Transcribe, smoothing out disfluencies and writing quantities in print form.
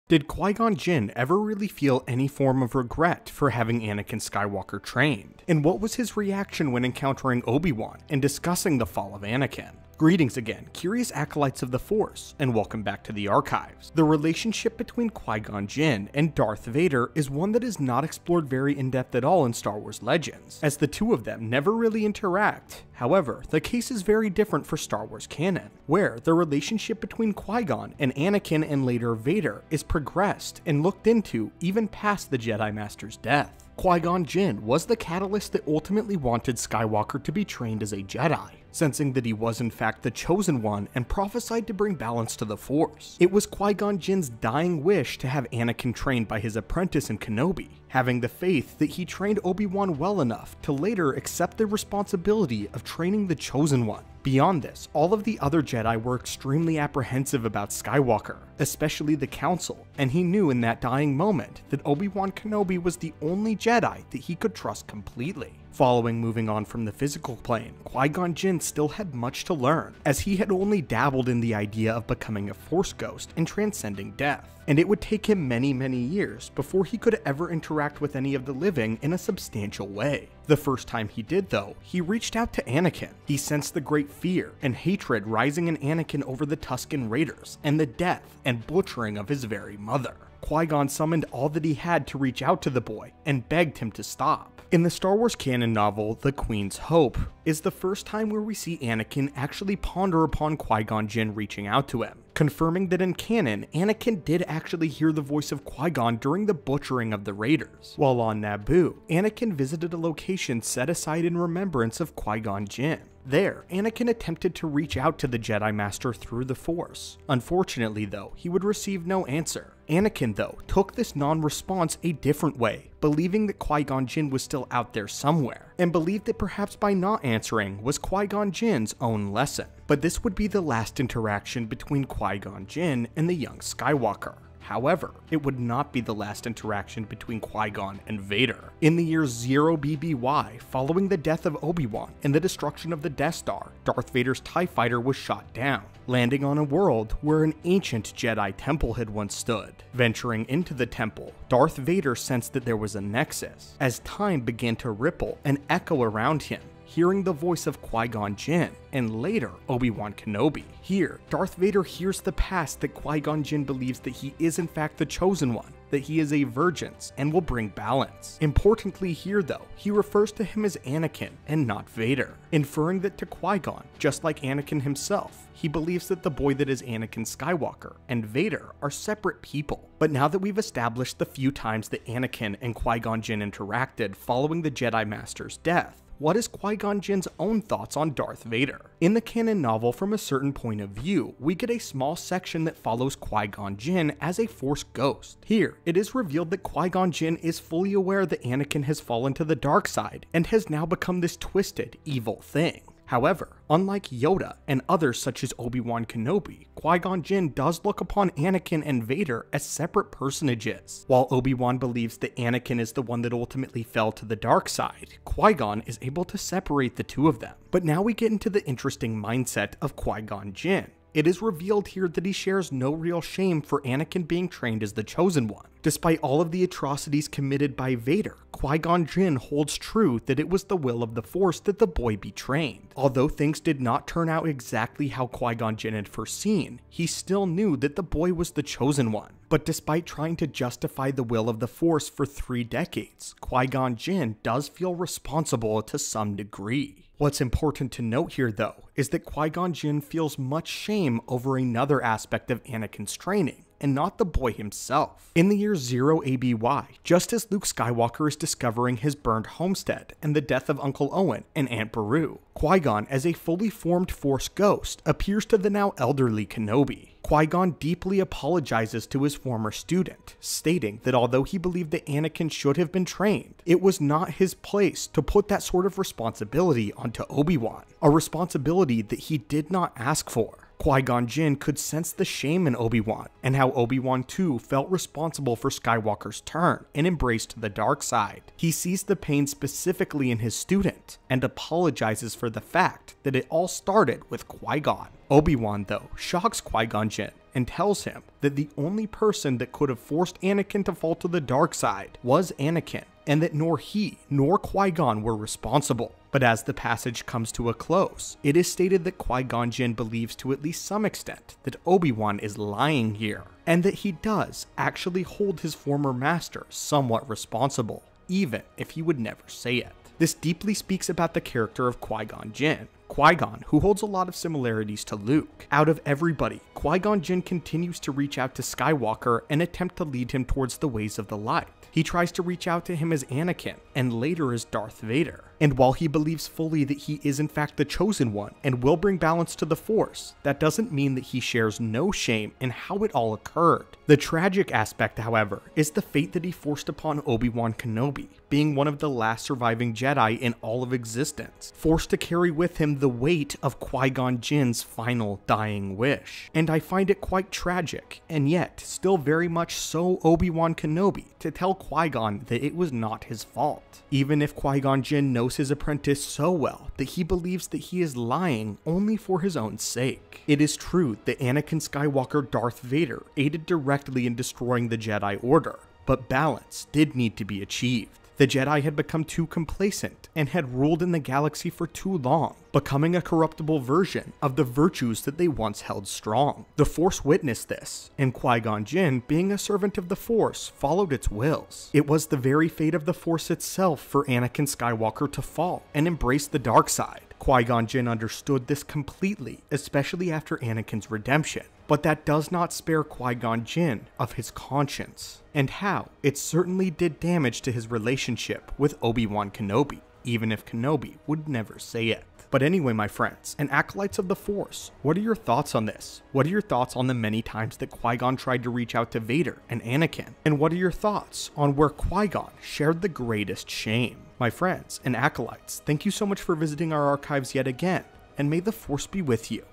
Did Qui-Gon Jinn ever really feel any form of regret for having Anakin Skywalker trained? And what was his reaction when encountering Obi-Wan and discussing the fall of Anakin? Greetings again, curious acolytes of the Force, and welcome back to the archives. The relationship between Qui-Gon Jinn and Darth Vader is one that is not explored very in-depth at all in Star Wars Legends, as the two of them never really interact. However, the case is very different for Star Wars canon, where the relationship between Qui-Gon and Anakin and later Vader is progressed and looked into even past the Jedi Master's death. Qui-Gon Jinn was the catalyst that ultimately wanted Skywalker to be trained as a Jedi, sensing that he was in fact the chosen one and prophesied to bring balance to the Force. It was Qui-Gon Jinn's dying wish to have Anakin trained by his apprentice in Kenobi, having the faith that he trained Obi-Wan well enough to later accept the responsibility of training the chosen one. Beyond this, all of the other Jedi were extremely apprehensive about Skywalker, especially the Council, and he knew in that dying moment that Obi-Wan Kenobi was the only Jedi that he could trust completely. Following moving on from the physical plane, Qui-Gon Jinn still had much to learn, as he had only dabbled in the idea of becoming a Force ghost and transcending death, and it would take him many years before he could ever interact with any of the living in a substantial way. The first time he did though, he reached out to Anakin. He sensed the great fear and hatred rising in Anakin over the Tusken Raiders and the death and butchering of his very mother. Qui-Gon summoned all that he had to reach out to the boy and begged him to stop. In the Star Wars canon novel, The Queen's Hope is the first time where we see Anakin actually ponder upon Qui-Gon Jinn reaching out to him, confirming that in canon, Anakin did actually hear the voice of Qui-Gon during the butchering of the Raiders. While on Naboo, Anakin visited a location set aside in remembrance of Qui-Gon Jinn. There, Anakin attempted to reach out to the Jedi Master through the Force. Unfortunately though, he would receive no answer. Anakin though, took this non-response a different way, believing that Qui-Gon Jinn was still out there somewhere, and believed that perhaps by not answering was Qui-Gon Jinn's own lesson. But this would be the last interaction between Qui-Gon Jinn and the young Skywalker. However, it would not be the last interaction between Qui-Gon and Vader. In the year 0 BBY, following the death of Obi-Wan and the destruction of the Death Star, Darth Vader's TIE fighter was shot down, landing on a world where an ancient Jedi temple had once stood. Venturing into the temple, Darth Vader sensed that there was a nexus, as time began to ripple and echo around him, hearing the voice of Qui-Gon Jinn, and later Obi-Wan Kenobi. Here, Darth Vader hears the past that Qui-Gon Jinn believes that he is in fact the chosen one, that he is a virgins and will bring balance. Importantly here though, he refers to him as Anakin and not Vader, inferring that to Qui-Gon, just like Anakin himself, he believes that the boy that is Anakin Skywalker and Vader are separate people. But now that we've established the few times that Anakin and Qui-Gon Jinn interacted following the Jedi Master's death, what is Qui-Gon Jinn's own thoughts on Darth Vader? In the canon novel, from a certain point of view, we get a small section that follows Qui-Gon Jinn as a Force ghost. Here, it is revealed that Qui-Gon Jinn is fully aware that Anakin has fallen to the dark side and has now become this twisted, evil thing. However, unlike Yoda and others such as Obi-Wan Kenobi, Qui-Gon Jinn does look upon Anakin and Vader as separate personages. While Obi-Wan believes that Anakin is the one that ultimately fell to the dark side, Qui-Gon is able to separate the two of them. But now we get into the interesting mindset of Qui-Gon Jinn. It is revealed here that he shares no real shame for Anakin being trained as the chosen one. Despite all of the atrocities committed by Vader, Qui-Gon Jinn holds true that it was the will of the Force that the boy be trained. Although things did not turn out exactly how Qui-Gon Jinn had foreseen, he still knew that the boy was the chosen one. But despite trying to justify the will of the Force for 3 decades, Qui-Gon Jinn does feel responsible to some degree. What's important to note here though, is that Qui-Gon Jinn feels much shame over another aspect of Anakin's training, and not the boy himself. In the year 0 ABY, just as Luke Skywalker is discovering his burned homestead and the death of Uncle Owen and Aunt Beru, Qui-Gon as a fully formed Force ghost appears to the now elderly Kenobi. Qui-Gon deeply apologizes to his former student, stating that although he believed that Anakin should have been trained, it was not his place to put that sort of responsibility onto Obi-Wan, a responsibility that he did not ask for. Qui-Gon Jinn could sense the shame in Obi-Wan, and how Obi-Wan too felt responsible for Skywalker's turn and embraced the dark side. He sees the pain specifically in his student, and apologizes for the fact that it all started with Qui-Gon. Obi-Wan though shocks Qui-Gon Jinn and tells him that the only person that could have forced Anakin to fall to the dark side was Anakin, and that nor he nor Qui-Gon were responsible. But as the passage comes to a close, it is stated that Qui-Gon Jinn believes to at least some extent that Obi-Wan is lying here, and that he does actually hold his former master somewhat responsible, even if he would never say it. This deeply speaks about the character of Qui-Gon Jinn. Qui-Gon, who holds a lot of similarities to Luke. Out of everybody, Qui-Gon Jinn continues to reach out to Skywalker and attempt to lead him towards the ways of the light. He tries to reach out to him as Anakin, and later as Darth Vader. And while he believes fully that he is in fact the chosen one and will bring balance to the Force, that doesn't mean that he shares no shame in how it all occurred. The tragic aspect, however, is the fate that he forced upon Obi-Wan Kenobi, being one of the last surviving Jedi in all of existence, forced to carry with him the weight of Qui-Gon Jinn's final dying wish. And I find it quite tragic, and yet still very much so Obi-Wan Kenobi, to tell Qui-Gon that it was not his fault. Even if Qui-Gon Jinn knows his apprentice so well that he believes that he is lying only for his own sake. It is true that Anakin Skywalker Darth Vader aided directly in destroying the Jedi Order, but balance did need to be achieved. The Jedi had become too complacent and had ruled in the galaxy for too long, becoming a corruptible version of the virtues that they once held strong. The Force witnessed this, and Qui-Gon Jinn, being a servant of the Force, followed its wills. It was the very fate of the Force itself for Anakin Skywalker to fall and embrace the dark side. Qui-Gon Jinn understood this completely, especially after Anakin's redemption. But that does not spare Qui-Gon Jinn of his conscience, and how it certainly did damage to his relationship with Obi-Wan Kenobi, even if Kenobi would never say it. But anyway, my friends and acolytes of the Force, what are your thoughts on this? What are your thoughts on the many times that Qui-Gon tried to reach out to Vader and Anakin? And what are your thoughts on where Qui-Gon shared the greatest shame? My friends and acolytes, thank you so much for visiting our archives yet again, and may the Force be with you.